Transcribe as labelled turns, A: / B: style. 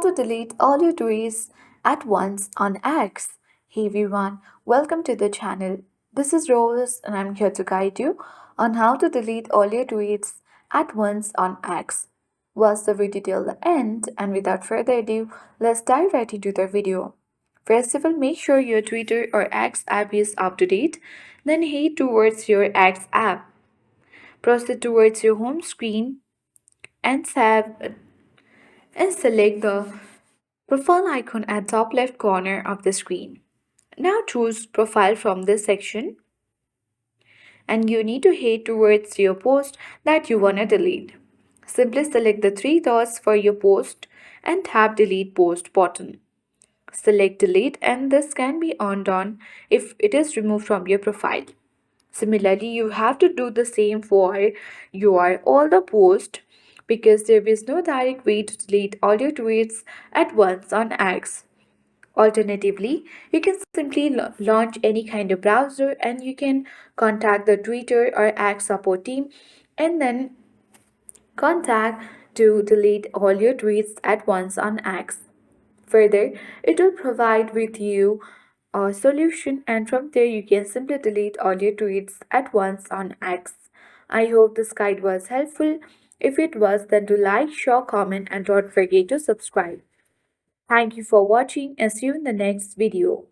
A: to delete all your tweets at once on X. Hey everyone, welcome to the channel. This is Rose and I'm here to guide you on how to delete all your tweets at once on X. Watch the video till the end, and without further ado, let's dive right into the video. First of all, make sure your Twitter or X app is up to date. Then head towards your X app. Proceed towards your home screen and select the profile icon at top left corner of the screen. Now choose profile from this section, and you need to head towards your post that you want to delete. Simply select the three dots for your post and tap delete post button. Select delete, and this can be undone if it is removed from your profile. Similarly, you have to do the same for your all the posts because there is no direct way to delete all your tweets at once on X. Alternatively, you can simply launch any kind of browser and you can contact the Twitter or X support team and then contact to delete all your tweets at once on X. Further, it will provide with you a solution, and from there you can simply delete all your tweets at once on X. I hope this guide was helpful. If it was, then do like, share, comment, and don't forget to subscribe. Thank you for watching and see you in the next video.